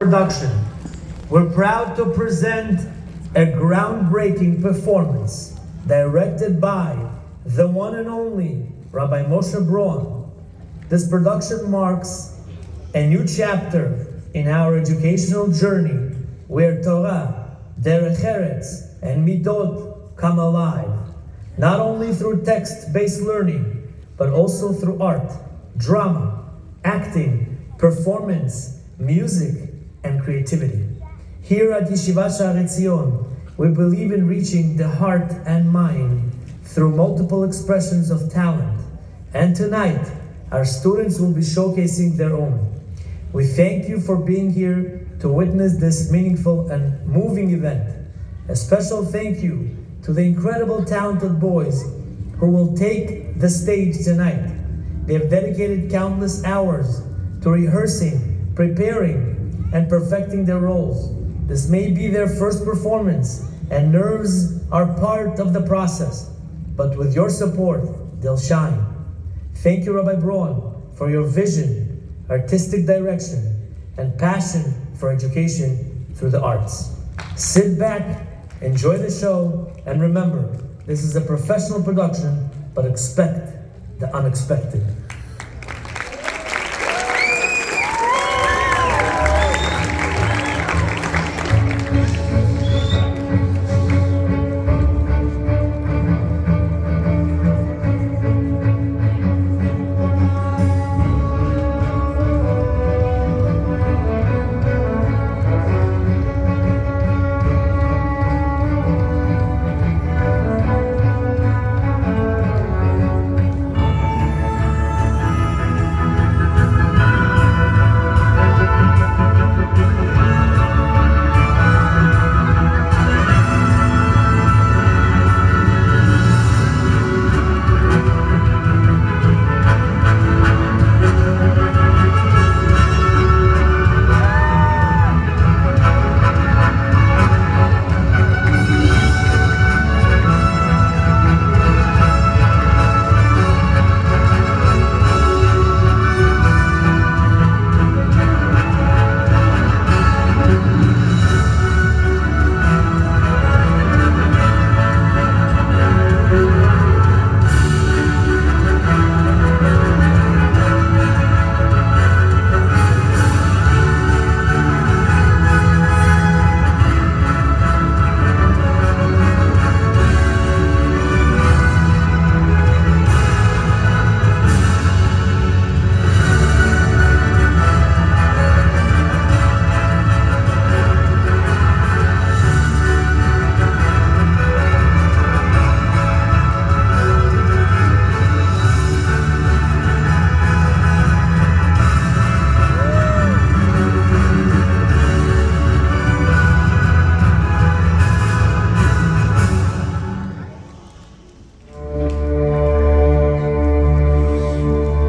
production. We're proud to present a groundbreaking performance directed by the one and only Rabbi Moshe Braun. This production marks a new chapter in our educational journey where Torah, Derech Eretz, and Midot come alive, not only through text-based learning, but also through art, drama, acting, performance, music, and creativity. Here at Yeshiva Sha'arei, we believe in reaching the heart and mind through multiple expressions of talent. And tonight, our students will be showcasing their own. We thank you for being here to witness this meaningful and moving event. A special thank you to the incredible talented boys who will take the stage tonight. They have dedicated countless hours to rehearsing, preparing, and perfecting their roles. This may be their first performance, and nerves are part of the process. But with your support, they'll shine. Thank you, Rabbi Braun, for your vision, artistic direction, and passion for education through the arts. Sit back, enjoy the show, and remember, this is a professional production, but expect the unexpected.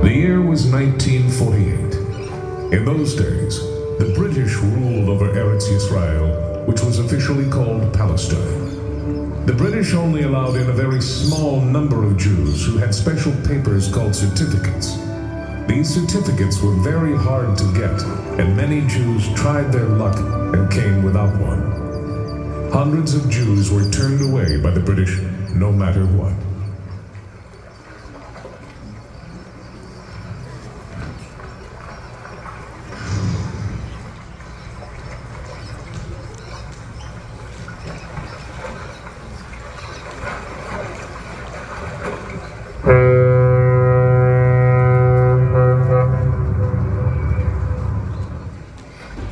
The year was 1948. In those days, the British ruled over Eretz Yisrael, which was officially called Palestine. The British only allowed in a very small number of Jews who had special papers called certificates. These certificates were very hard to get, and many Jews tried their luck and came without one. Hundreds of Jews were turned away by the British no matter what.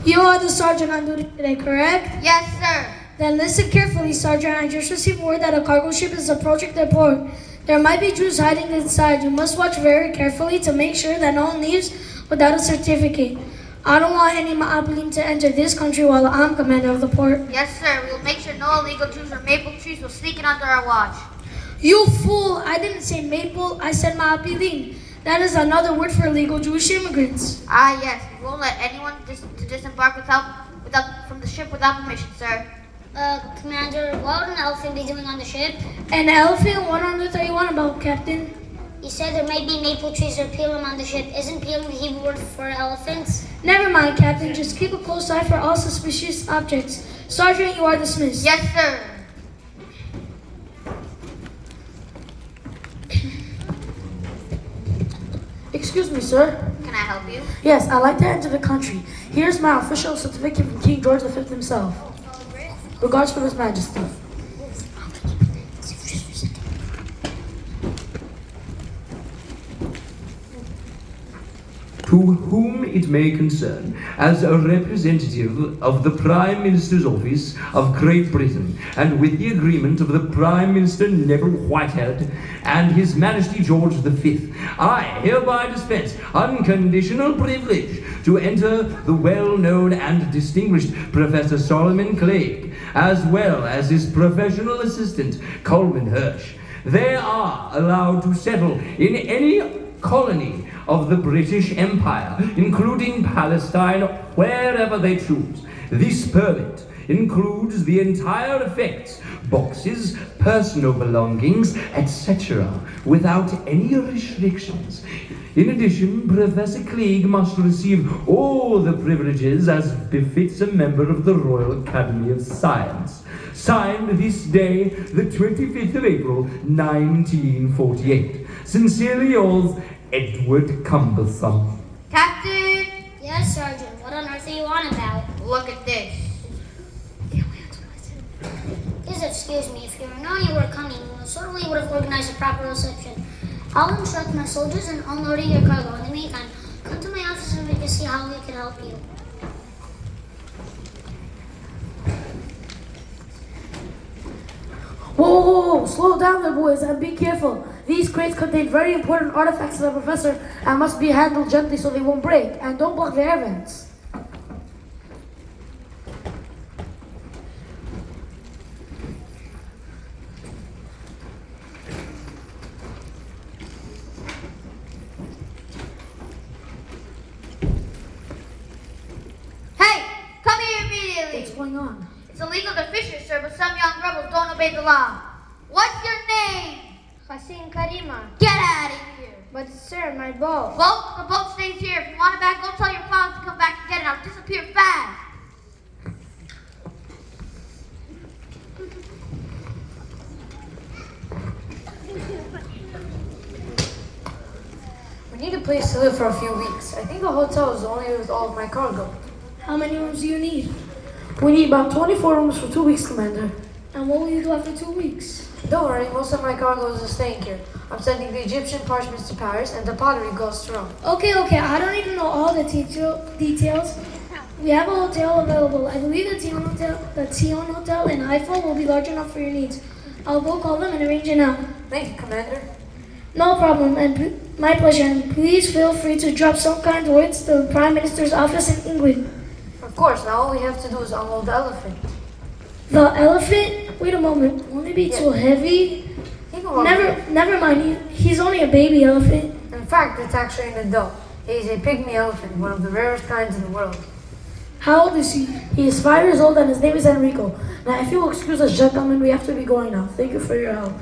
You are the sergeant on duty today, correct? Yes, sir. Then listen carefully, Sergeant. I just received word that a cargo ship is approaching the port. There might be Jews hiding inside. You must watch very carefully to make sure that no one leaves without a certificate. I don't want any Ma'abelim to enter this country while I'm commander of the port. Yes, sir. We will make sure no illegal Jews or maple trees will sneak in under our watch. You fool! I didn't say maple, I said Ma'abelim. That is another word for illegal Jewish immigrants. Ah, yes. We won't let anyone disembark from the ship without permission, sir. Commander, what would an elephant be doing on the ship? An elephant? What on earth are you on about, Captain? You said there may be maple trees or peelum on the ship. Isn't peelum the Hebrew word for elephants? Never mind, Captain. Just keep a close eye for all suspicious objects. Sergeant, you are dismissed. Yes, sir. Excuse me, sir. Can I help you? Yes, I'd like to enter the country. Here's my official certificate from King George V himself. Regards for His Majesty. To whom it may concern, as a representative of the Prime Minister's office of Great Britain, and with the agreement of the Prime Minister Neville Whitehead and His Majesty George V, I hereby dispense unconditional privilege to enter the well-known and distinguished Professor Solomon Clegg, as well as his professional assistant, Coleman Hirsch. They are allowed to settle in any colony of the British Empire, including Palestine, wherever they choose. This permit includes the entire effects, boxes, personal belongings, etc., without any restrictions. In addition, Professor Clegg must receive all the privileges as befits a member of the Royal Academy of Science. Signed this day, the 25th of April, 1948. Sincerely yours, Edward Cumbersome. Captain, Yes, Sergeant. What on earth are you on about? look at this. Please excuse me. If you had known you were coming, we certainly would have organized a proper reception. I'll instruct my soldiers in unloading your cargo. In the meantime, come to my office and we can see how we can help you. Whoa, whoa, whoa, slow down there, boys, and be careful. These crates contain very important artifacts of the professor and must be handled gently so they won't break. And don't block the air vents. Hey, come here immediately. What's going on? It's illegal to fish here, sir, but some young rebels don't obey the law. What's your name? Hasim Karima. Get out of here. But sir, my boat. Well, the boat stays here. If you want it back, go tell your father to come back and get it. I'll disappear fast. We need a place to live for a few weeks. I think a hotel is only with all of my cargo. How many rooms do you need? We need about 24 rooms for 2 weeks, Commander. And what will you do after 2 weeks? Don't worry, most of my cargo is staying here. I'm sending the Egyptian parchments to Paris and the pottery goes to Rome. Okay, I don't even know all the details. We have a hotel available. I believe the Tion Hotel in Haifa will be large enough for your needs. I'll go call them and arrange it now. Thank you, Commander. No problem, and my pleasure. And please feel free to drop some kind words to the Prime Minister's office in England. Of course, now all we have to do is unload the elephant. The elephant? Wait a moment. Won't it be too heavy? He can walk. Never mind. He's only a baby elephant. In fact, it's actually an adult. He's a pygmy elephant, one of the rarest kinds in the world. How old is he? He is 5 years old and his name is Enrico. Now, if you will excuse us, gentlemen, we have to be going now. Thank you for your help.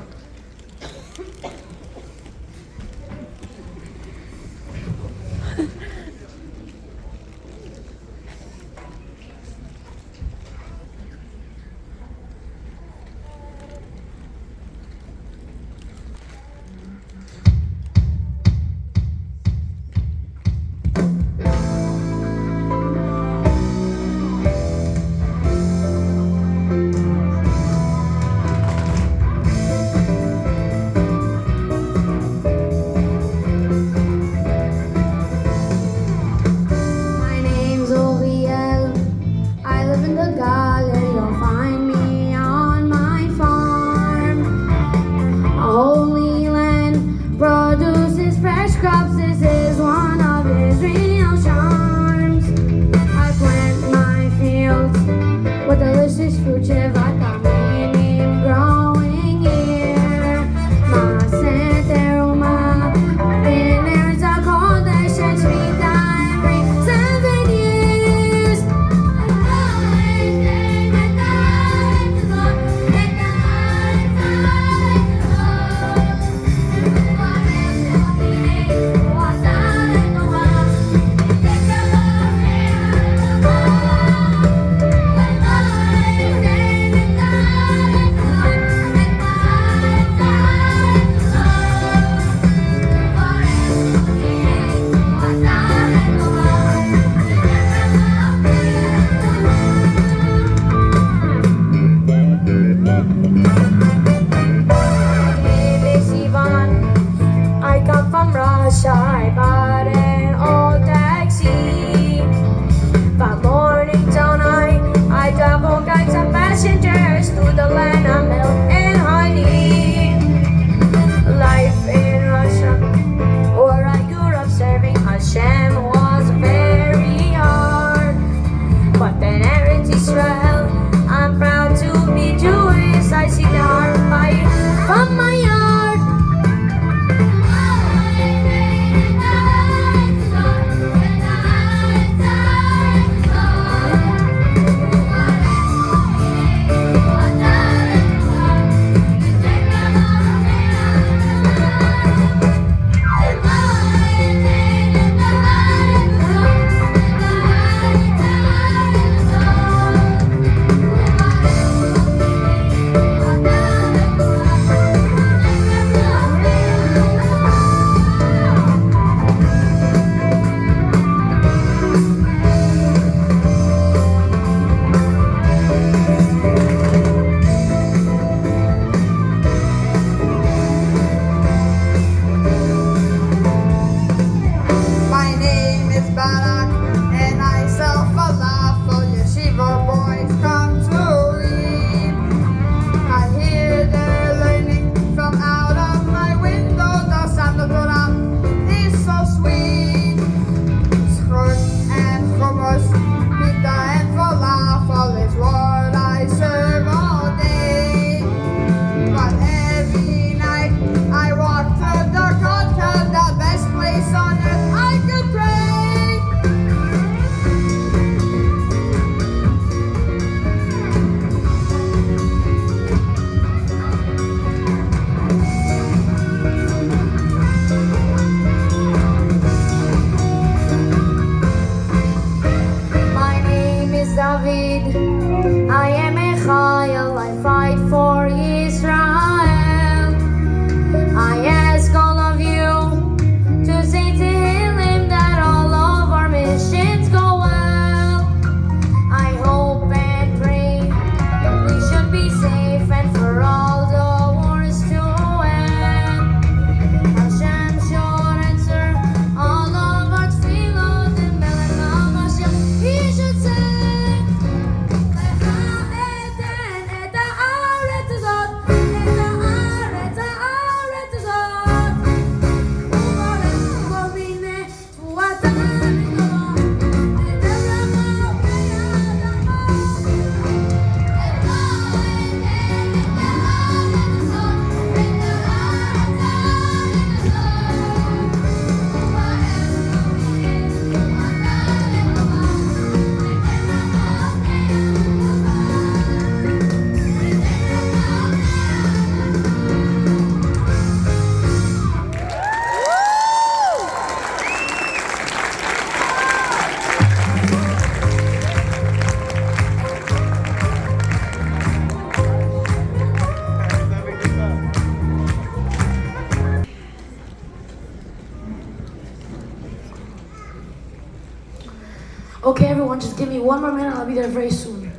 one more minute. I'll be there very soon.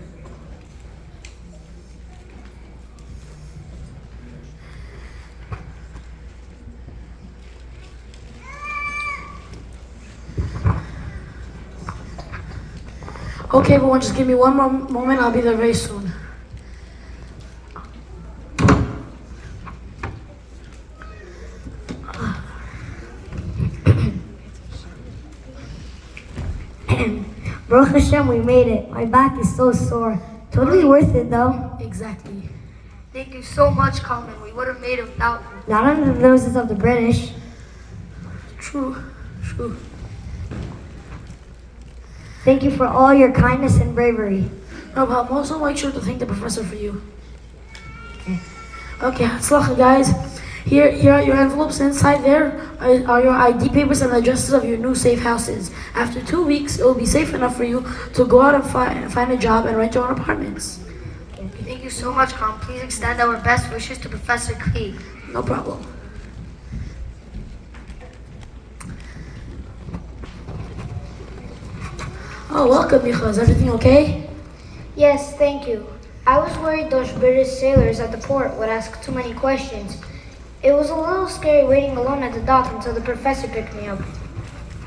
Okay, everyone, just give me one more moment. I'll be there very soon. Baruch Hashem, we made it. My back is so sore. Totally worth it though. Exactly. Thank you so much, Coleman. We would have made it without you. Not under the noses of the British. True. Thank you for all your kindness and bravery. No problem. Also, make sure to thank the professor for you. Okay, Tzlacha, guys. Here are your envelopes. Inside there are your ID papers and addresses of your new safe houses. After 2 weeks, it will be safe enough for you to go out and find a job and rent your own apartments. Thank you so much, Com. Please extend our best wishes to Professor Krieg. No problem. Oh, welcome, Micha. Is everything okay? Yes, thank you. I was worried those British sailors at the port would ask too many questions. It was a little scary waiting alone at the dock until the professor picked me up.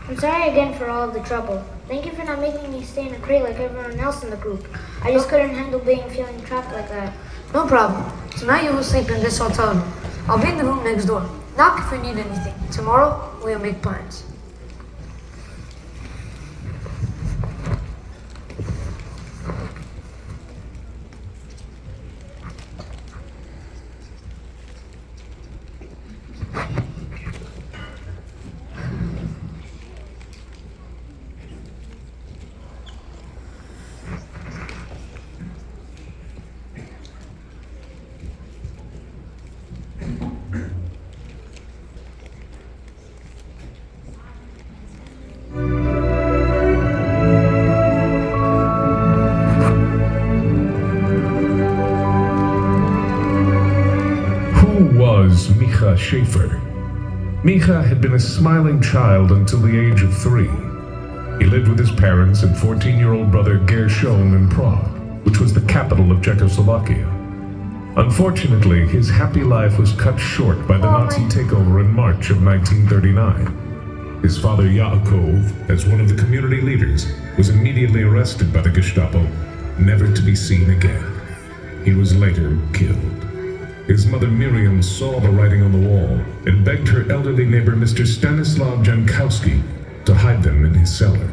I'm sorry again for all of the trouble. Thank you for not making me stay in a crate like everyone else in the group. I just couldn't handle feeling trapped like that. No problem. Tonight you will sleep in this hotel room. I'll be in the room next door. Knock if you need anything. Tomorrow, we'll make plans. Was Micha Schaefer. Micha had been a smiling child until the age of 3. He lived with his parents and 14-year-old brother Gershon in Prague, which was the capital of Czechoslovakia. Unfortunately, his happy life was cut short by the Nazi takeover in March of 1939. His father Yaakov, as one of the community leaders, was immediately arrested by the Gestapo, never to be seen again. He was later killed. His mother Miriam saw the writing on the wall and begged her elderly neighbor Mr. Stanislav Jankowski to hide them in his cellar.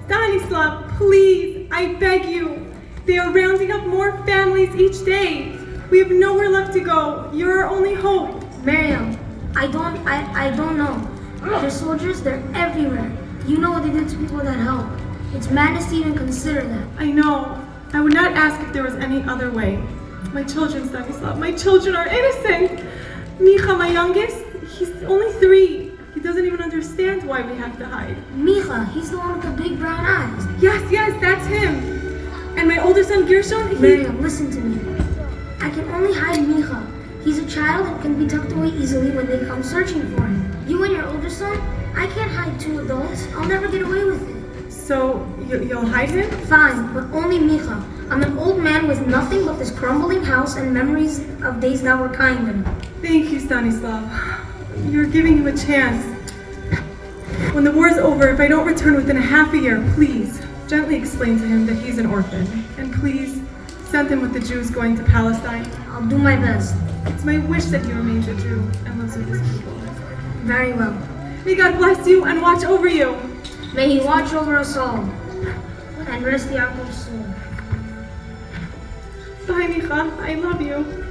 Stanislav, please, I beg you. They are rounding up more families each day. We have nowhere left to go. You're our only hope. Miriam, I don't know. They're soldiers, they're everywhere. You know what they did to people that help. It's madness to even consider that. I know. I would not ask if there was any other way. My children, Stanislav, my children are innocent. Micha, my youngest, he's only 3. He doesn't even understand why we have to hide. Micha, he's the one with the big brown eyes. Yes, that's him. And my older son, Gershon, Miriam, listen to me. I can only hide Micha. He's a child and can be tucked away easily when they come searching for him. You and your older son, I can't hide 2 adults. I'll never get away with it. So, you'll hide him? Fine, but only Micha. I'm an old man with nothing but this crumbling house and memories of days that were kinder. Thank you, Stanislav. You're giving him a chance. When the war's over, if I don't return within a half a year, please gently explain to him that he's an orphan. And please send him with the Jews going to Palestine. I'll do my best. It's my wish that he remains a Jew and lives with his people. Very well. May God bless you and watch over you. May He watch over us all and rest Yaakov's soul. Bye, Micha. I love you.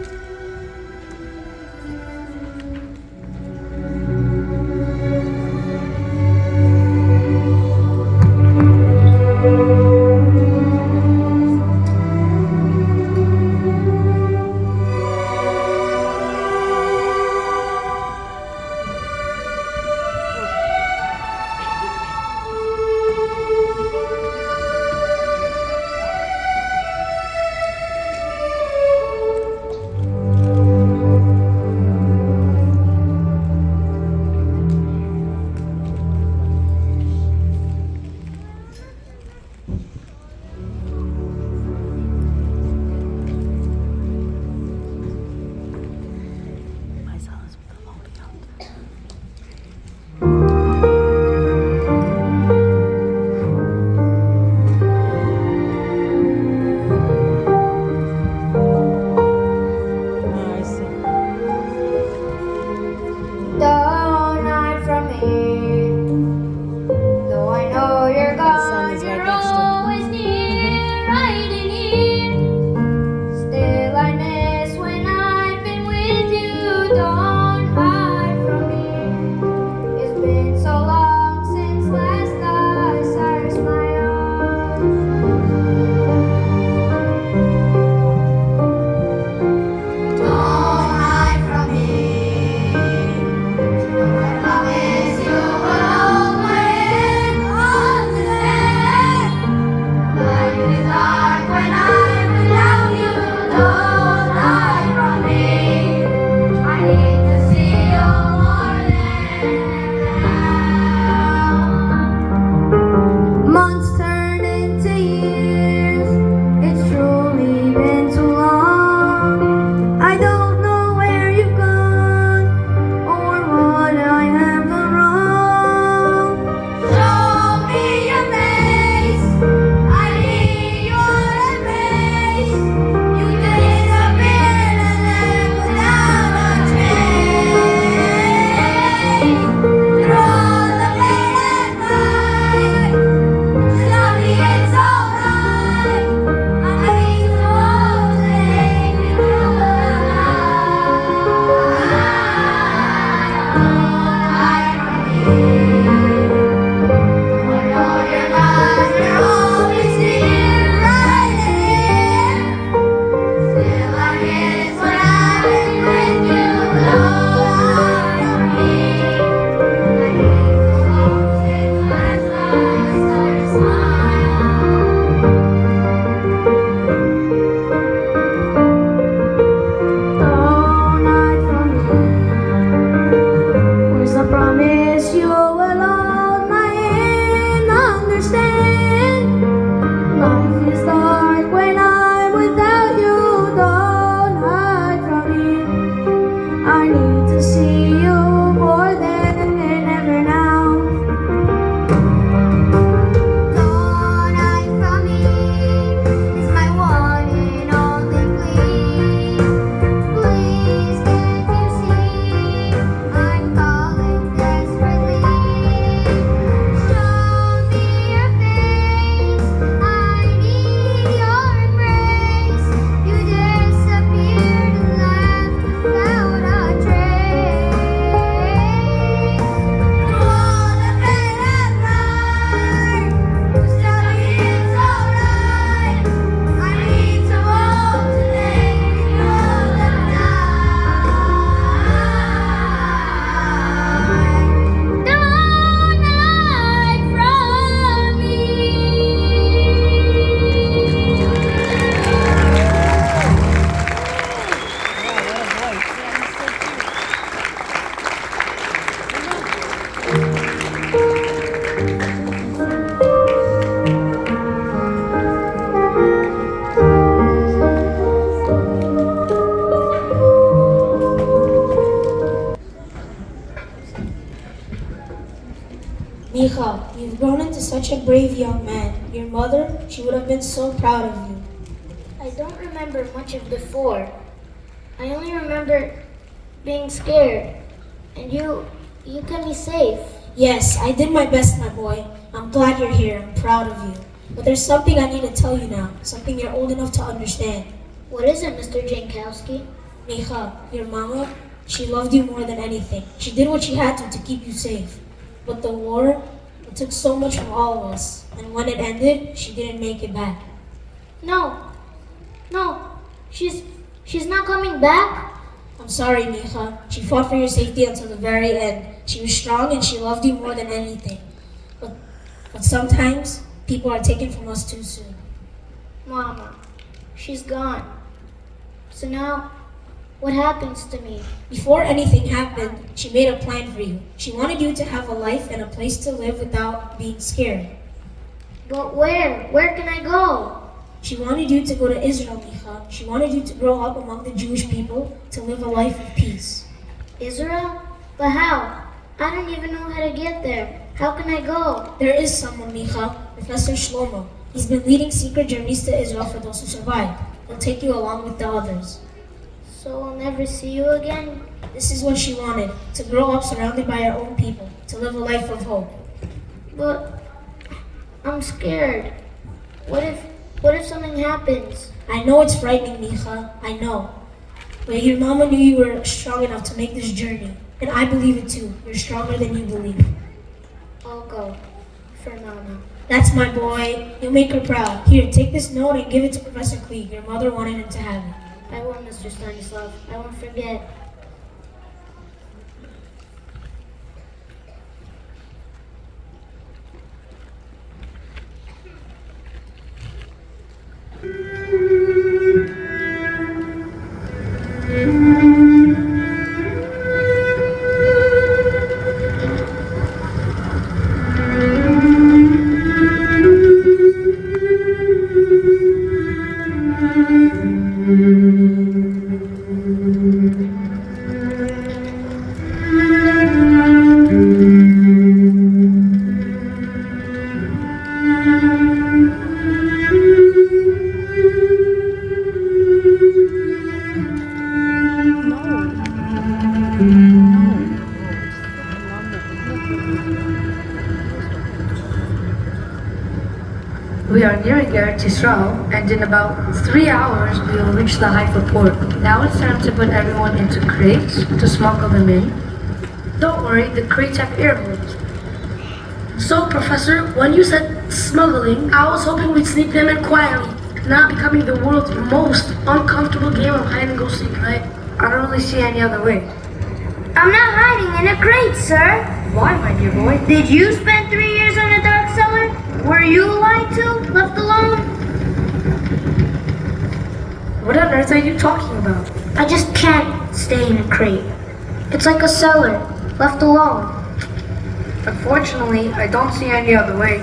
such a brave young man. Your mother, she would have been so proud of you. I don't remember much of before. I only remember being scared. And you kept me safe. Yes, I did my best, my boy. I'm glad you're here. I'm proud of you. But there's something I need to tell you now. Something you're old enough to understand. What is it, Mr. Jankowski? Micha, your mama, she loved you more than anything. She did what she had to keep you safe. But the war, it took so much from all of us. And when it ended, she didn't make it back. No, she's not coming back. I'm sorry, Micha. She fought for your safety until the very end. She was strong and she loved you more than anything. But sometimes, people are taken from us too soon. Mama, she's gone. So now, what happens to me? Before anything happened, she made a plan for you. She wanted you to have a life and a place to live without being scared. But where? Where can I go? She wanted you to go to Israel, Micha. She wanted you to grow up among the Jewish people, to live a life of peace. Israel? But how? I don't even know how to get there. How can I go? There is someone, Micha, Professor Shlomo. He's been leading secret journeys to Israel for those who survive. He'll take you along with the others. So I'll never see you again? This is what she wanted, to grow up surrounded by her own people, to live a life of hope. But I'm scared. What if something happens? I know it's frightening, Micha. I know. But your mama knew you were strong enough to make this journey. And I believe it too. You're stronger than you believe. I'll go. For Mama. That's my boy. You'll make her proud. Here, take this note and give it to Professor Klieg. Your mother wanted him to have it. I will, Mr. Stanislav. I won't forget. We are nearing Eretz Yisrael, and in about 3 hours we will reach the Haifa port. Now it's time to put everyone into crates to smuggle them in. Don't worry, the crates have air holes. So, Professor, when you said smuggling, I was hoping we'd sneak them in quietly, not becoming the world's most uncomfortable game of hide and go seek, right? I don't really see any other way. I'm not hiding in a crate, sir. Why, my dear boy? Did you spend 3 years in a dark cellar? Were you lied to? Left alone? What on earth are you talking about? I just can't stay in a crate. It's like a cellar, left alone. Unfortunately, I don't see any other way.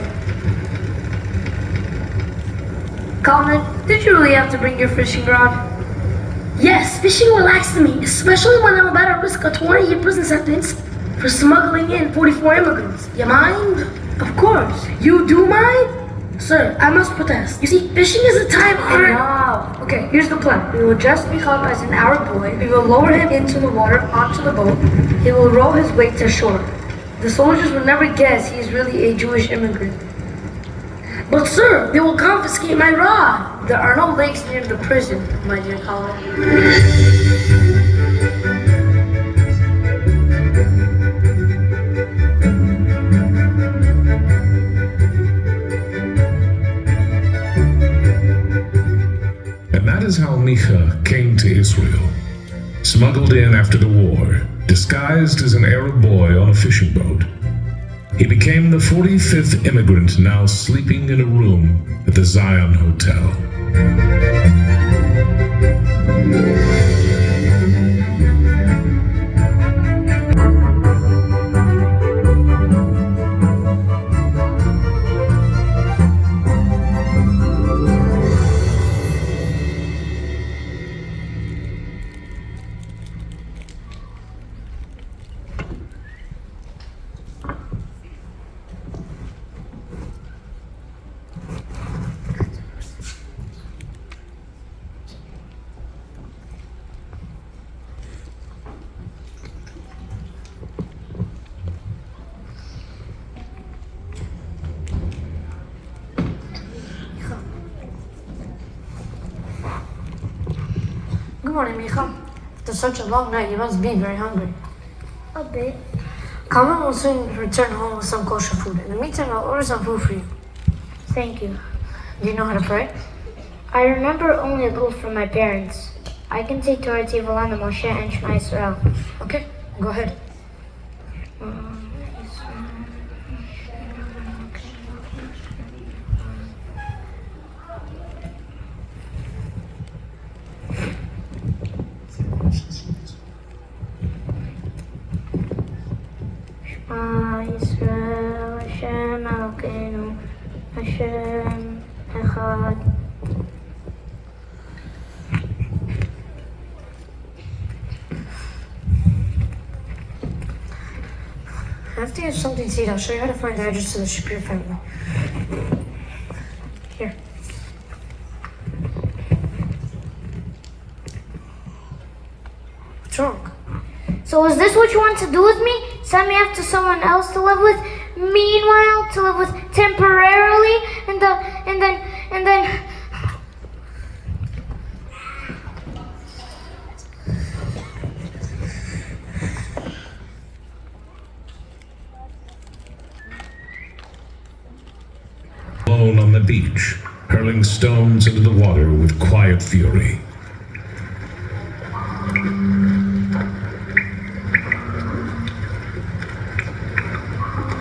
Colin, did you really have to bring your fishing rod? Yes, fishing relaxed me, especially when I'm about to risk a 20-year prison sentence for smuggling in 44 immigrants. You mind? Of course. You do mind? Sir, I must protest. You see, fishing is a time for... Enough. Okay, here's the plan. We will dress Michal as an Arab boy. We will lower him into the water onto the boat. He will row his way to shore. The soldiers will never guess he is really a Jewish immigrant. But sir, they will confiscate my rod. There are no lakes near the prison, my dear Colin. And that is how Micha came to Israel. Smuggled in after the war, disguised as an Arab boy on a fishing boat. He became the 45th immigrant now sleeping in a room at the Zion Hotel. morning, Micha. After such a long night, you must be very hungry. A bit. Carmen will soon return home with some kosher food. In the meantime, I'll order some food for you. Thank you. Do you know how to pray? I remember only a little from my parents. I can say Torah Tevilana Moshe and Shema Yisrael. Okay, go ahead. Shema Yisrael, Hashem Elokeinu, Hashem Echad. After you have something to eat, I'll show you how to find the address to the Shapir family. Here. What's wrong? So is this what you want to do with me? Send me off to someone else to live with? Meanwhile, to live with temporarily? And then... Alone on the beach, hurling stones into the water with quiet fury.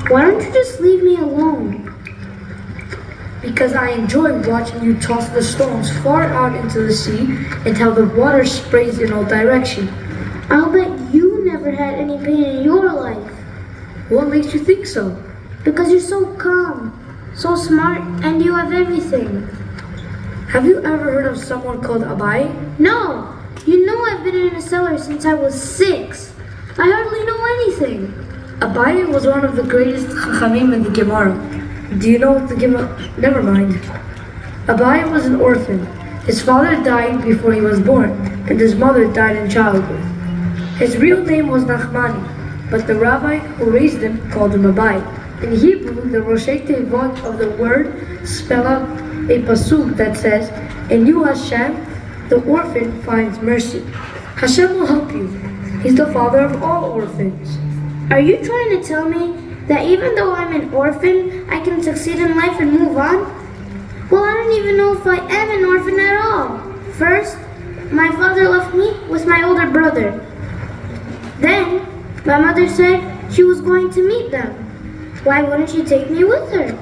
Why don't you just leave me alone? Because I enjoy watching you toss the stones far out into the sea and how the water sprays in all directions. I'll bet you never had any pain in your life. What makes you think so? Because you're so calm, so smart, and you have everything. Have you ever heard of someone called Abai? No! You know I've been in a cellar since I was 6. I hardly know anything. Abai was one of the greatest Chachamim in the Gemara. Do you know what the Gemara? Never mind. Abai was an orphan. His father died before he was born, and his mother died in childbirth. His real name was Nachmani, but the rabbi who raised him called him Abai. In Hebrew, the Roshei Tevot of the word spell out a pasuk that says, "In you Hashem, the orphan finds mercy." Hashem will help you. He's the father of all orphans. Are you trying to tell me that even though I'm an orphan, I can succeed in life and move on? Well, I don't even know if I am an orphan at all. First, my father left me with my older brother. Then, my mother said she was going to meet them. Why wouldn't she take me with her?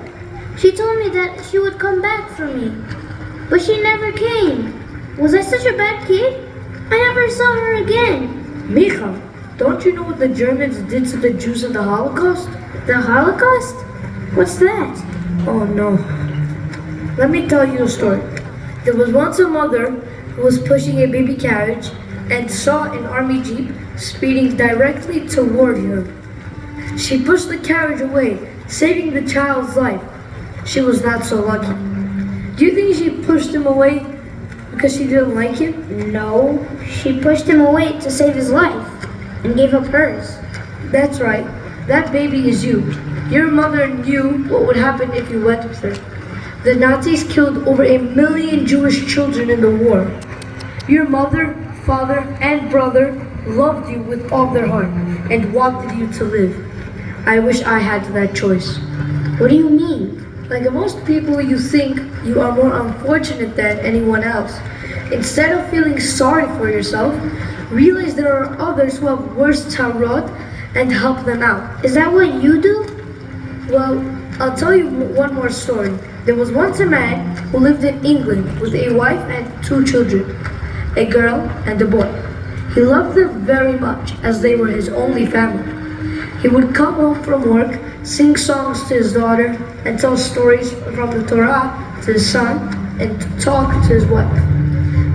She told me that she would come back for me. But she never came. Was I such a bad kid? I never saw her again. Micha, don't you know what the Germans did to the Jews in the Holocaust? The Holocaust? What's that? Oh no. Let me tell you a story. There was once a mother who was pushing a baby carriage and saw an army jeep speeding directly toward her. She pushed the carriage away, saving the child's life. She was not so lucky. Do you think she pushed him away because she didn't like him? No, she pushed him away to save his life and gave up hers. That's right. That baby is you. Your mother knew what would happen if you went with her. The Nazis killed over 1 million Jewish children in the war. Your mother, father, and brother loved you with all their heart and wanted you to live. I wish I had that choice. What do you mean? Like most people, you think you are more unfortunate than anyone else. Instead of feeling sorry for yourself, realize there are others who have worse tarot and help them out. Is that what you do? Well, I'll tell you one more story. There was once a man who lived in England with a wife and 2 children, a girl and a boy. He loved them very much as they were his only family. He would come home from work, sing songs to his daughter, and tell stories from the Torah to his son, and talk to his wife.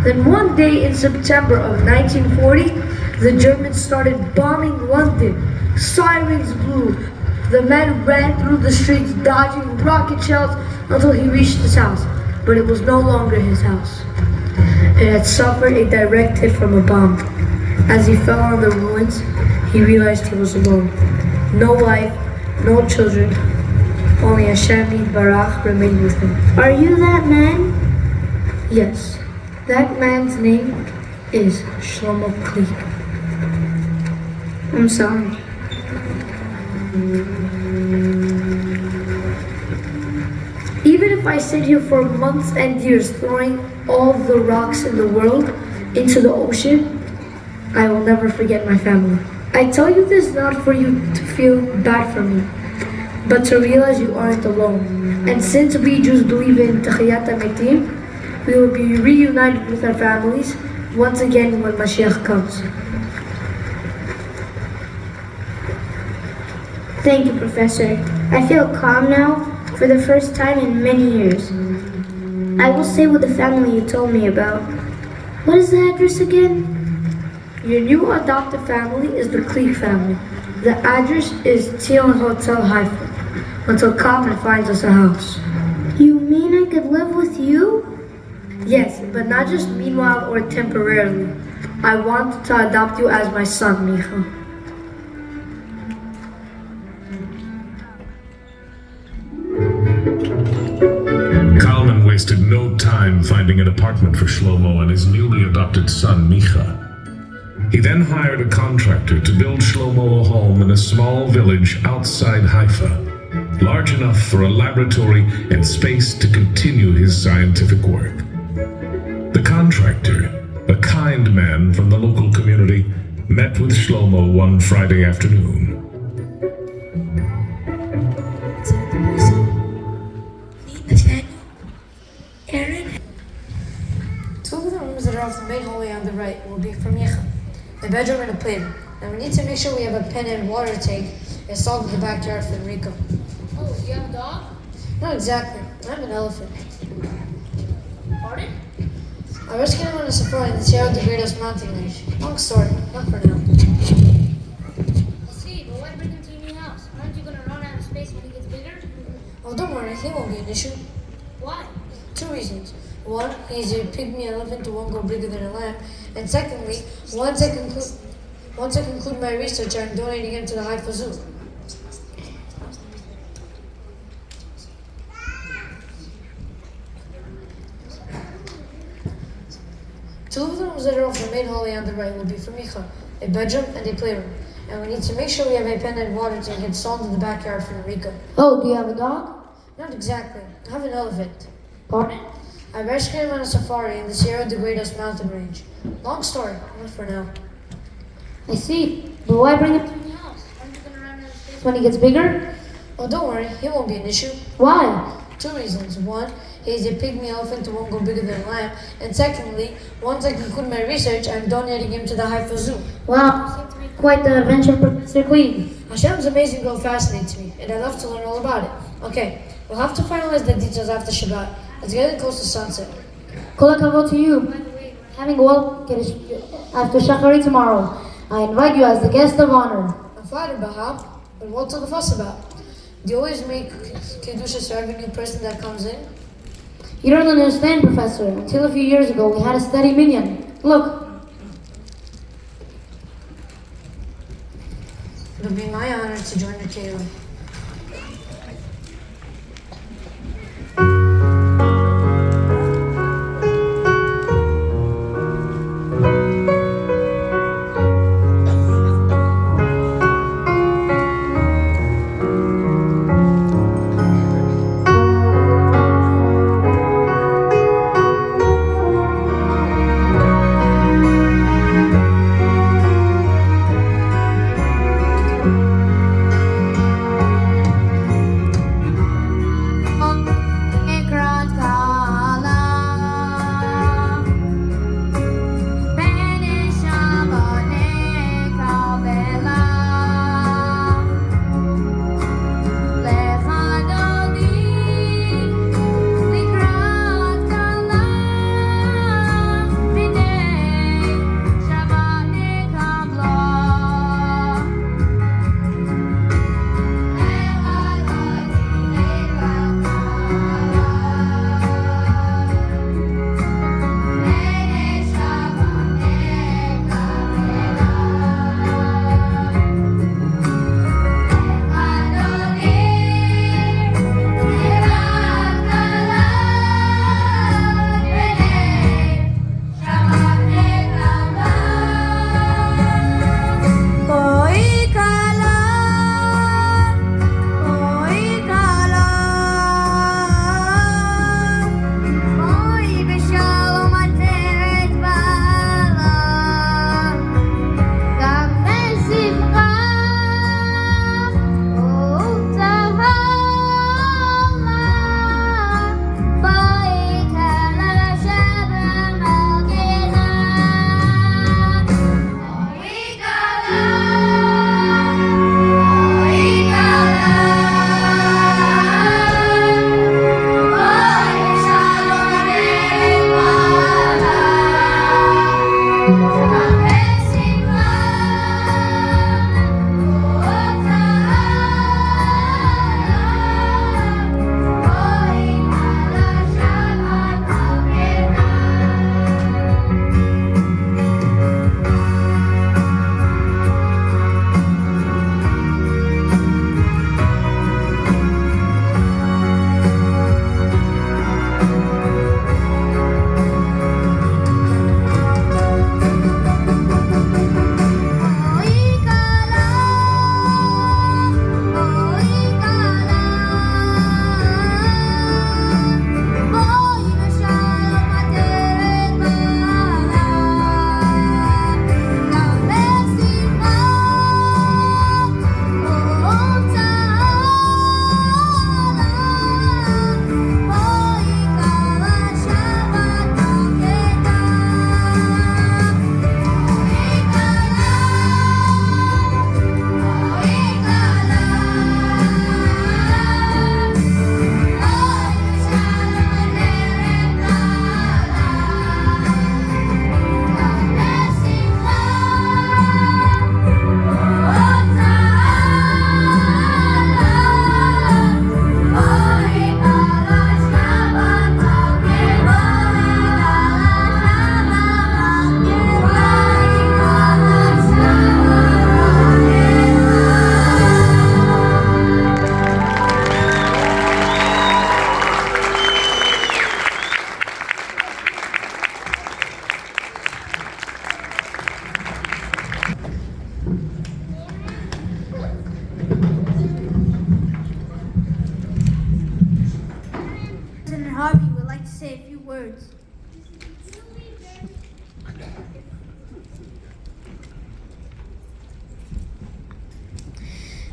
Then one day in September of 1940, the Germans started bombing London. Sirens blew. The man ran through the streets dodging rocket shells until he reached his house, but it was no longer his house. It had suffered a direct hit from a bomb. As he fell on the ruins, he realized he was alone. No wife, no children, only Hashem Yitbarach remained with him. Are you that man? Yes, that man's name is Shlomo Kli. I'm sorry. Even if I sit here for months and years throwing all the rocks in the world into the ocean, I will never forget my family. I tell you this not for you to feel bad for me, but to realize you aren't alone. And since we Jews believe in Techiyat HaMetim, we will be reunited with our families once again when Mashiach comes. Thank you, Professor. I feel calm now for the first time in many years. I will stay with the family you told me about. What is the address again? Your new adopted family is the Kli family. The address is Tion Hotel Haifa, until Carmen finds us a house. You mean I could live with you? Yes, but not just meanwhile or temporarily. I want to adopt you as my son, Micha. Kalman wasted no time finding an apartment for Shlomo and his newly adopted son, Micha. He then hired a contractor to build Shlomo a home in a small village outside Haifa, large enough for a laboratory and space to continue his scientific work. The contractor, a kind man from the local community, met with Shlomo one Friday afternoon. Two of the rooms that are off the main hallway on the right will be for Micha, a bedroom and a playroom. And we need to make sure we have a pen and water tank installed in the backyard for Enrico. Oh, you have a dog? Not exactly. I'm an elephant. Pardon? I rescued him on a safari in the Sierra de Gredos mountain range. Long story, not for now. I see, but why bring him to your new house? Aren't you gonna run out of space when he gets bigger? Oh, don't worry, he won't be an issue. Why? Two reasons. One, he's a pygmy elephant who won't go bigger than a lamb. And secondly, once I conclude my research, I'm donating him to the Haifa Zoo. Two of the rooms that are off the main hallway on the right will be for Micha, a bedroom and a playroom. And we need to make sure we have a pen and water tank installed in the backyard for Enrico. Oh, do you have a dog? Not exactly. I have an elephant. Pardon? I rescued him on a safari in the Sierra de Gredos mountain range. Long story, not for now. I see. But why bring him to your house? Aren't you gonna run out of space when he gets bigger? Oh, don't worry, he won't be an issue. Why? Two reasons. One, he's a pygmy elephant who won't go bigger than a lamb. And secondly, once I conclude my research, I'm donating him to the Haifa Zoo. Wow, you seem to be quite the adventure, Professor Queen. Hashem's amazing girl fascinates me, and I love to learn all about it. Okay, we'll have to finalize the details after Shabbat. It's getting close to sunset. Kol hakavod to you. Having a walk after Sha'arei tomorrow. I invite you as the guest of honor. I'm flattered, Bahab, but what's all the fuss about? Do you always make Kedushas for every new person that comes in? You don't understand, Professor. Until a few years ago, we had a steady minion. Look. It'll be my honor to join the Keilah.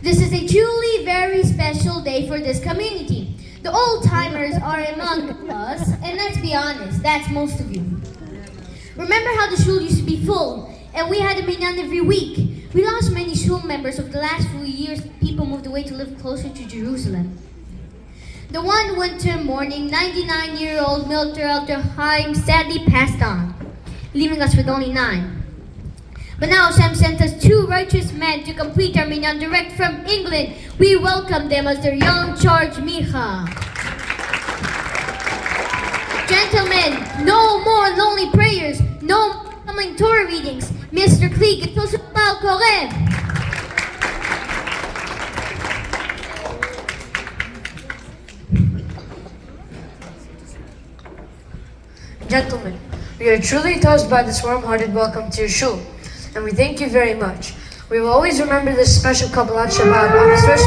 This is a truly very special day for this community. The old-timers are among us, and let's be honest, that's most of you. Remember how the shul used to be full, and we had a minyan every week. We lost many shul members over the last few years. People moved away to live closer to Jerusalem. The one winter morning, 99-year-old Milter Elder Chaim sadly passed on, leaving us with only 9. But now Hashem sent us 2 righteous men to complete our minyan direct from England. We welcome them as their young charge Micha. Gentlemen, no more lonely prayers, no more Torah readings. Mr. Klieg, it's also Baal Koreh. Gentlemen, we are truly touched by this warm-hearted welcome to your shul, and we thank you very much. We will always remember this special couple on Shabbat on this first.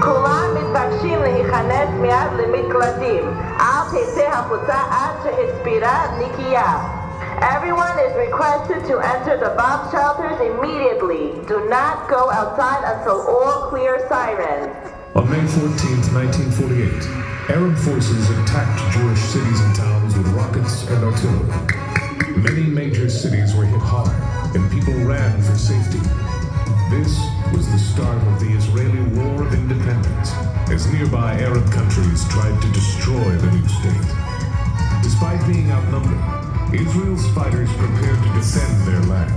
כולם מתבקשים להיכנס מיד למקלטים. אל תצא החוצה עד שהספירה נקייה. Everyone is requested to enter the bomb shelters immediately. Do not go outside until all clear sirens. On May 14, 1948, Arab forces attacked Jewish cities and towns with rockets and artillery. Many major cities were hit hard, and people ran for safety. This was the start of the Israeli War of Independence, as nearby Arab countries tried to destroy the new state. Despite being outnumbered, Israel's fighters prepared to defend their land.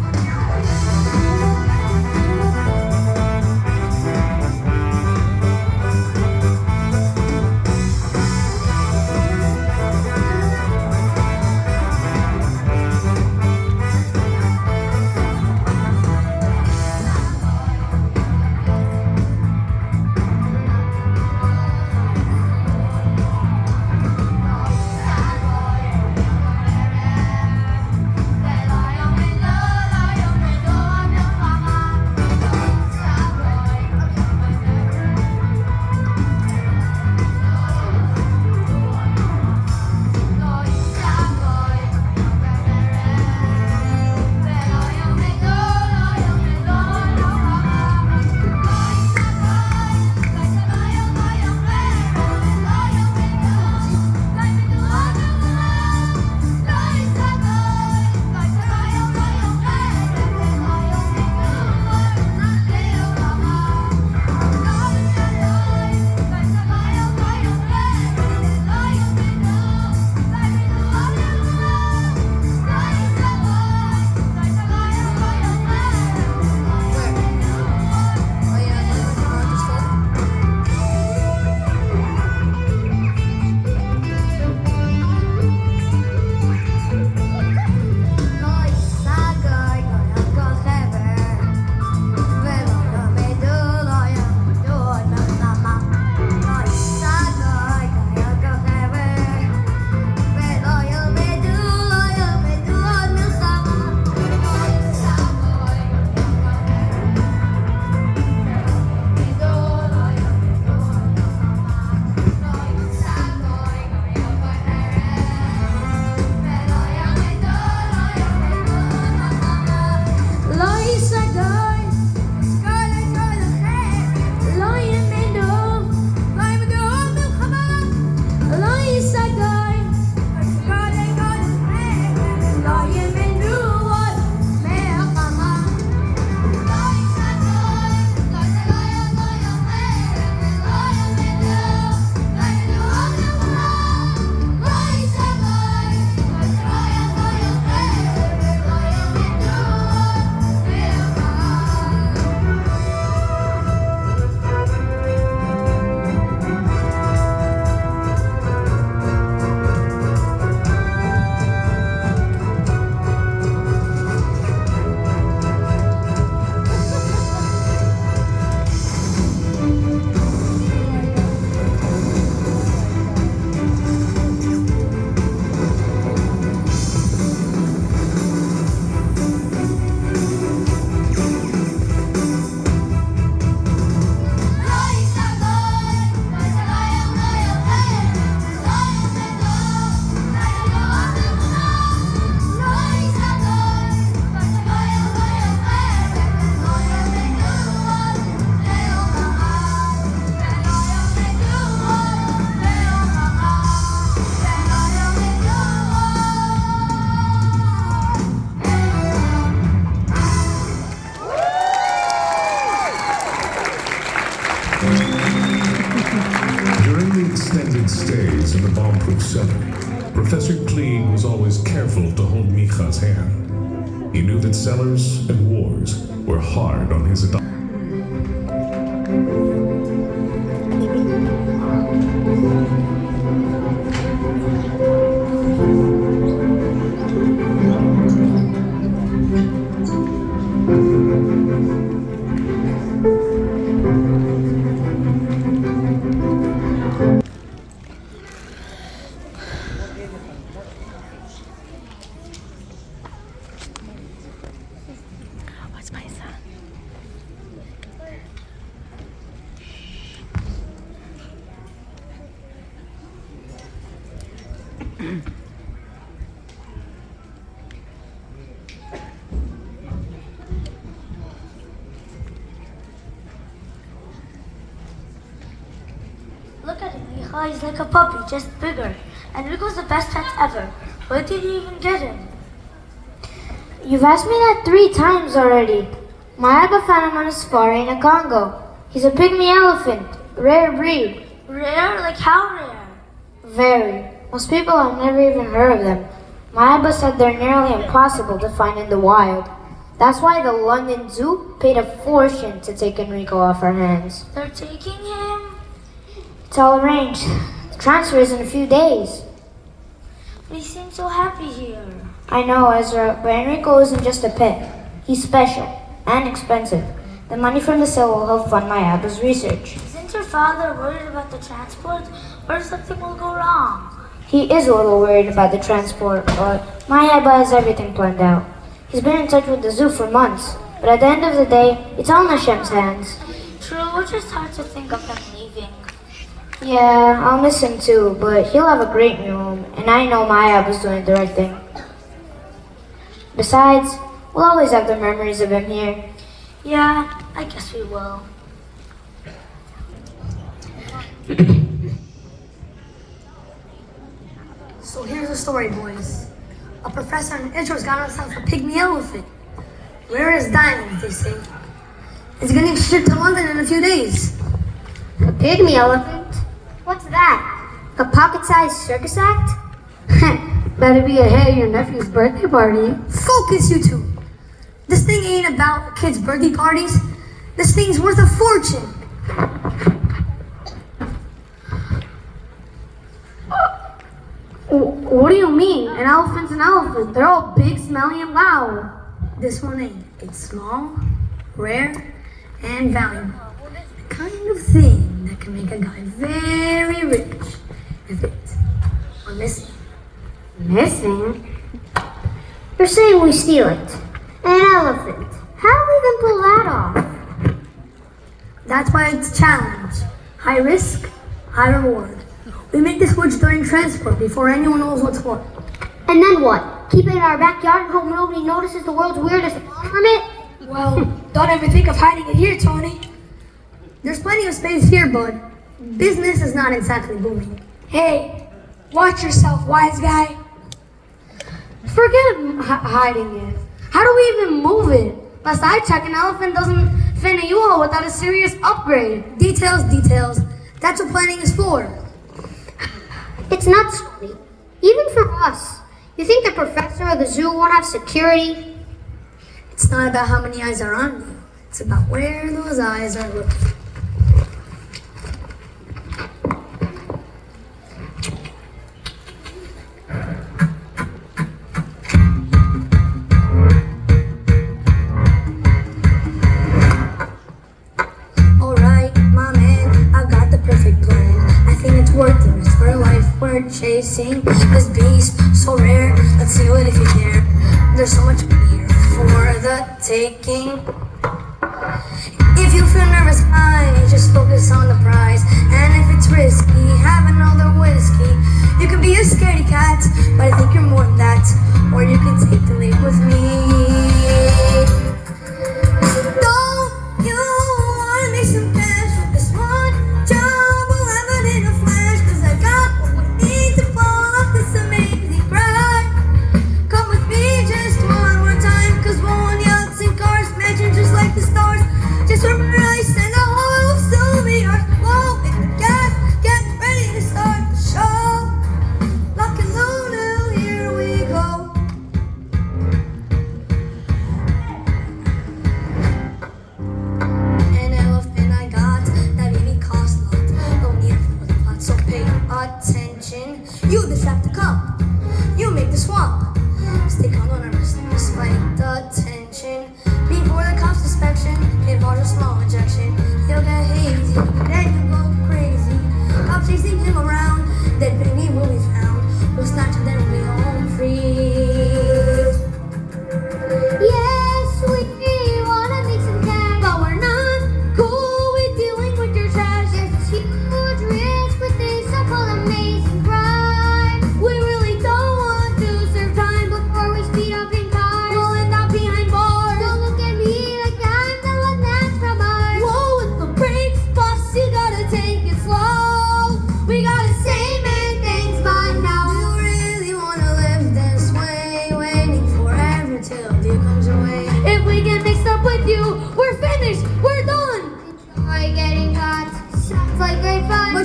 night stays in the bomb-proof cellar, Professor Klieg was always careful to hold Micha's hand. He knew that cellars and wars were hard on his adoption. What's my son? Look at him, Micha. He's like a puppy, just bigger. And Rico's the best pet ever. Where did you even get him? You've asked me that 3 times already. My Abba found him on a safari in the Congo. He's a pygmy elephant, rare breed. Rare? Like how rare? Very. Most people have never even heard of them. My Abba said they're nearly impossible to find in the wild. That's why the London Zoo paid a fortune to take Enrico off our hands. They're taking him? It's all arranged. The transfer is in a few days. But he seems so happy here. I know, Ezra, but Enrico isn't just a pet. He's special and expensive. The money from the sale will help fund my Abba's research. Isn't your father worried about the transport? Or something will go wrong? He is a little worried about the transport, but my Abba has everything planned out. He's been in touch with the zoo for months, but at the end of the day, it's all in Hashem's hands. True, it's just hard to think of him leaving. Yeah, I'll miss him too, but he'll have a great new home, and I know my Abba's doing the right thing. Besides, we'll always have the memories of him here. Yeah, I guess we will. So here's the story, boys. A professor in Israel's got himself a pygmy elephant. Rare as diamonds, they say. It's getting shipped to London in a few days. A pygmy elephant? What's that? A pocket-sized circus act? Better be ahead of your nephew's birthday party. Focus, you two. This thing ain't about kids' birthday parties. This thing's worth a fortune. What do you mean? An elephant's an elephant. They're all big, smelly, and loud. This one ain't. It's small, rare, and valuable. The kind of thing that can make a guy very rich if it were missing. Missing? You're saying we steal it? An elephant. How do we even pull that off? That's why it's a challenge. High risk, high reward. We make this woods during transport before anyone knows what's what. And then what? Keep it in our backyard and hope nobody notices the world's weirdest ornament? Well, don't ever think of hiding it here, Tony. There's plenty of space here, bud. Business is not exactly booming. Hey, watch yourself, wise guy. Forget hiding it. How do we even move it? Last I checked, an elephant doesn't fit in a U-Haul without a serious upgrade. Details, details. That's what planning is for. It's nuts, Tony. Even for us. You think the professor or the zoo won't have security? It's not about how many eyes are on you. It's about where those eyes are looking. Chasing this beast so rare. Let's see what if you dare. There's so much here for the taking. If you feel nervous, just focus on the prize. And if it's risky, have another whiskey. You can be a scaredy cat, but I think you're more than that. Or you can take the leap with me. Don't you wanna make some cash with this one job? We'll have it in a flash, 'cause I got what we need to pull off this amazing ride. Come with me just one more time, 'cause we'll own yachts and cars, mansion just like the stars. Just remember I send a whole of so be ours.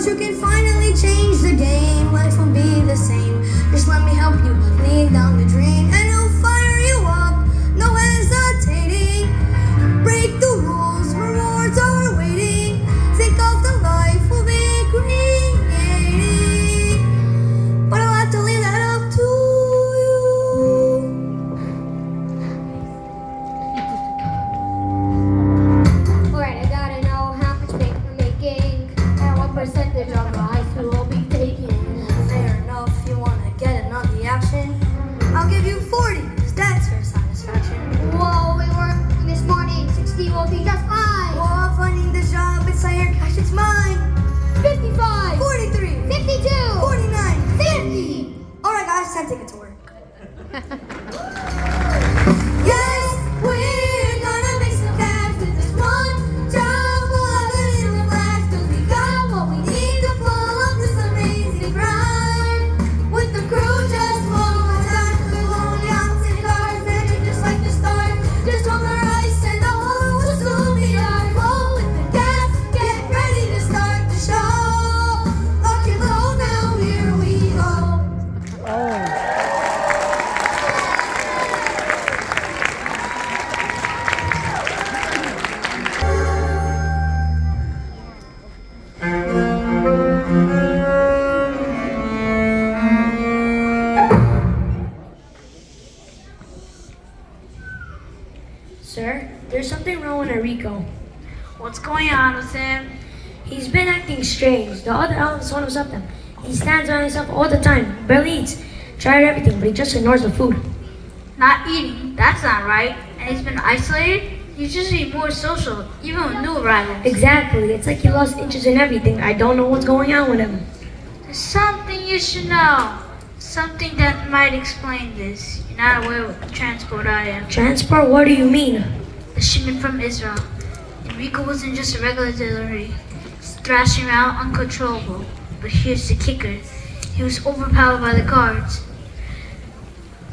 But you can finally change the game. Life will be the same. Just let me help you lead down the drain, and it'll fire you up. No hesitating. Break the rules. Rewards are waiting. Think of the life we'll be creating. But I'll have to leave that up to you. Alright, I gotta know how much bank we're making and what percentage of the high school we'll be taking. Fair enough. You wanna get in on the action? I'll give you 40, 'cause that's your satisfaction. Whoa, we worked this morning. 60 will be just fine. Well, I'm finding the job. It's not your cash, it's mine. 55, 43, 52, 49, 50. All right, guys, time to get to work. Yes, we're gonna make some cash with this one job. We'll have it in a flash, 'cause we got what we need to pull up this amazing grind. With the crew just one more time, we're going out in cars, ready just like the start. Just on the ice and the whole will soon be our roll with the gas. Get ready to start the show. Lock and load now, here we go. Sir, there's something wrong with Enrico. What's going on with him? He's been acting strange. The other elephants told him something. He stands by himself all the time, barely eats. Tried everything, but he just ignores the food. Not eating, that's not right. And he's been isolated? He's usually more social, even with new arrivals. Exactly. It's like he lost interest in everything. I don't know what's going on with him. There's something you should know. Something that might explain this. You're not aware of the transport I am. Transport? What do you mean? The shipment from Israel. Enrico wasn't just a regular delivery. He's thrashing around uncontrollable. But here's the kicker. He was overpowered by the guards.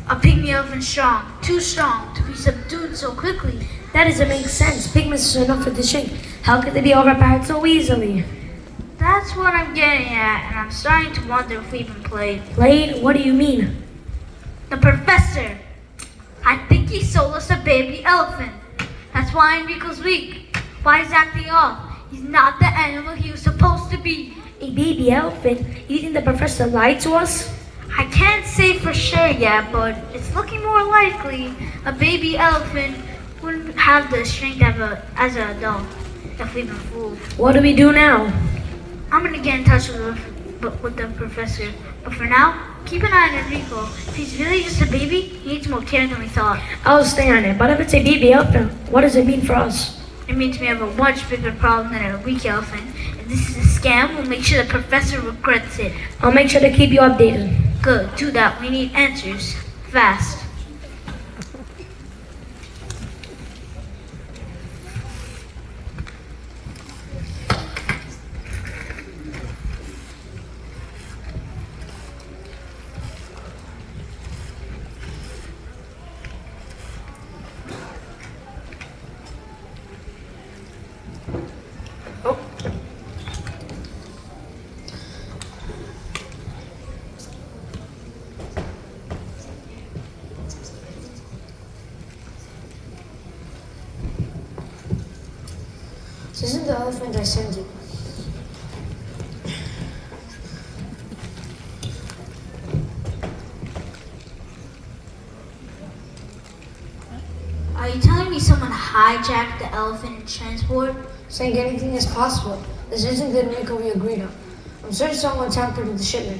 A pygmy elephant strong. Too strong to be subdued so quickly. That doesn't make sense. Pigments are enough for the shape. How could they be overpowered so easily? That's what I'm getting at, and I'm starting to wonder if we even played. Played? What do you mean? The professor. I think he sold us a baby elephant. That's why Enrico's weak. Why he's acting off. He's not the animal he was supposed to be. A baby elephant? You think the professor lied to us? I can't say for sure yet, but it's looking more likely a baby elephant wouldn't have the strength as an adult if we've been fooled. What do we do now? I'm gonna get in touch with the professor. But for now, keep an eye on Enrico. If he's really just a baby, he needs more care than we thought. I'll stay on it. But if it's a baby elephant, what does it mean for us? It means we have a much bigger problem than a weak elephant. If this is a scam, we'll make sure the professor regrets it. I'll make sure to keep you updated. Good, do that. We need answers. Fast. This isn't the elephant I sent you. Are you telling me someone hijacked the elephant in transport? Saying anything is possible. This isn't the Enrico we agreed on. I'm certain someone tampered with the shipment.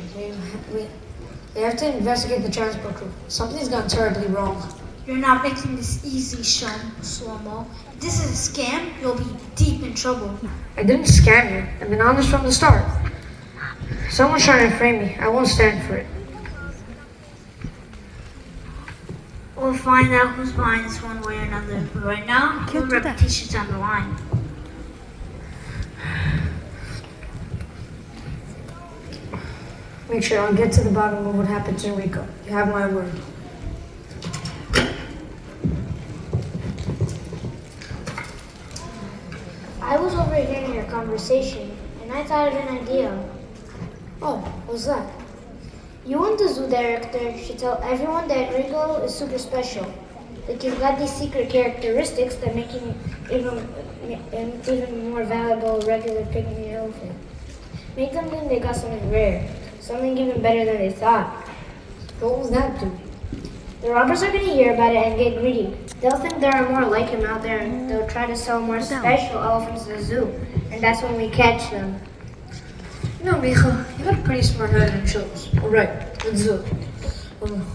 They have to investigate the transport crew. Something's gone terribly wrong. You're not making this easy, Shlomo. If this is a scam, you'll be deep in trouble. I didn't scam you. I've been honest from the start. Someone's trying to frame me. I won't stand for it. We'll find out who's behind this one way or another. But right now, your reputation's on the line. Make sure I'll get to the bottom of what happened to Enrico. You have my word. I was overhearing your conversation, and I thought of an idea. Oh, what's that? You and the zoo director should tell everyone that Enrico is super special. Like he's got these secret characteristics that make him even more valuable than a regular pygmy elephant. Make them think they got something rare, something even better than they thought. What was that do? The robbers are going to hear about it and get greedy. They'll think there are more like him out there, and they'll try to sell more special elephants to the zoo. And that's when we catch them. You know, Micha, you got a pretty smart head and shows. Alright, let's do it.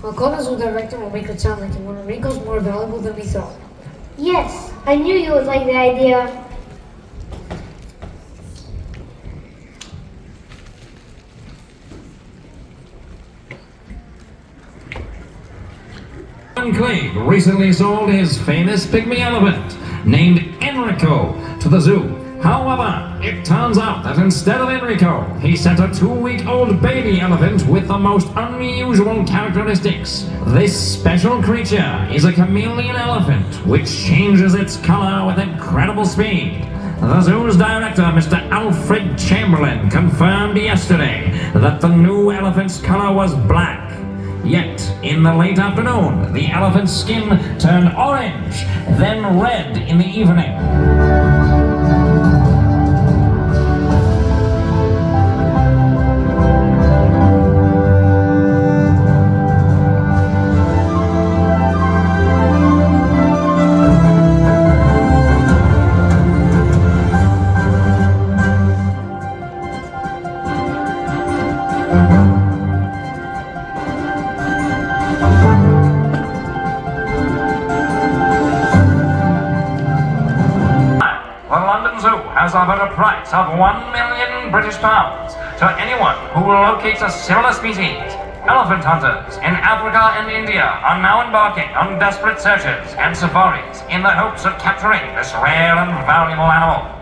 I'll call the zoo director and we'll make it sound like Enrico's more valuable than we thought. Yes, I knew you would like the idea. Clegg recently sold his famous pygmy elephant, named Enrico, to the zoo. However, it turns out that instead of Enrico, he sent a 2-week-old baby elephant with the most unusual characteristics. This special creature is a chameleon elephant, which changes its color with incredible speed. The zoo's director, Mr. Alfred Chamberlain, confirmed yesterday that the new elephant's color was black. Yet, in the late afternoon, the elephant's skin turned orange, then red in the evening. Has offered a price of £1 million British to anyone who locates a similar species. Elephant hunters in Africa and India are now embarking on desperate searches and safaris in the hopes of capturing this rare and valuable animal.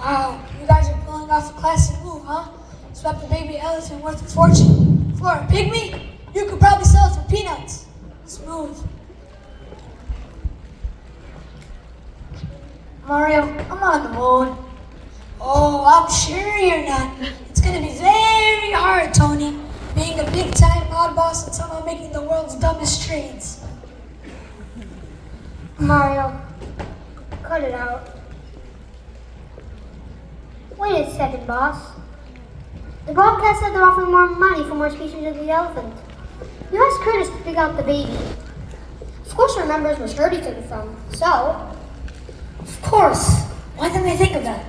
Wow, you guys are pulling off a classic move, huh? Swept a baby elephant worth a fortune. For a pygmy, you could probably sell it for peanuts. Smooth. Mario, I'm on the moon. Oh, I'm sure you're not. It's gonna be very hard, Tony, being a big-time mob boss and somehow making the world's dumbest trades. Mario, cut it out. Wait a second, boss. The broadcast said they're offering more money for more species of the elephant. You asked Curtis to pick out the baby. Of course, our members were sure he took it from, so... Of course. Why didn't they think of that?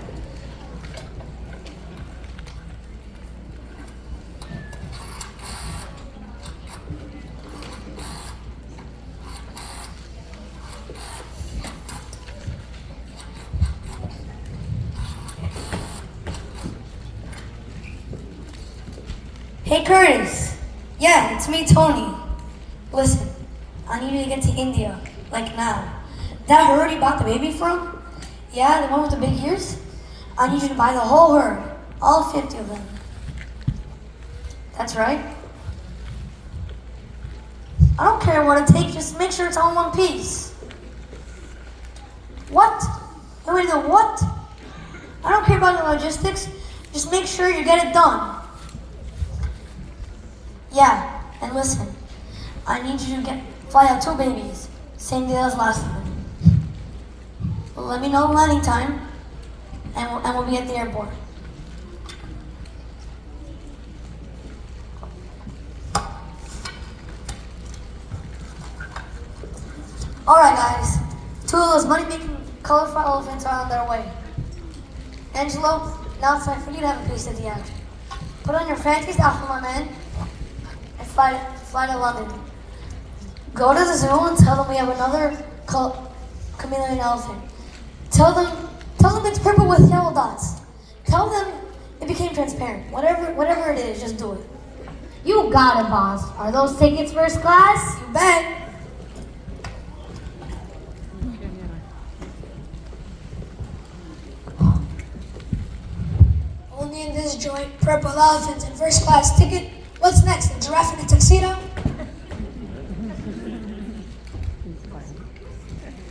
Hey Curtis! Yeah, it's me, Tony. Listen, I need you to get to India, like now. That herd you bought the baby from? Yeah, the one with the big ears? I need you to buy the whole herd, all 50 of them. That's right. I don't care what it takes, just make sure it's all in one piece. What? You want me to do what? I don't care about the logistics, just make sure you get it done. Yeah, and listen, I need you to fly out 2 babies, same day as last time. Well, let me know the landing time, and we'll be at the airport. Alright guys, 2 of those money-making colorful elephants are on their way. Angelo, now it's time for you to have a piece of the action. Put on your fanciest outfit, my man, and fly to London. Go to the zoo and tell them we have another chameleon elephant. Tell them it's purple with yellow dots. Tell them it became transparent. Whatever it is, just do it. You got it, boss. Are those tickets first class? You bet. only in this joint, purple elephants and first class ticket. What's next, a giraffe in a tuxedo?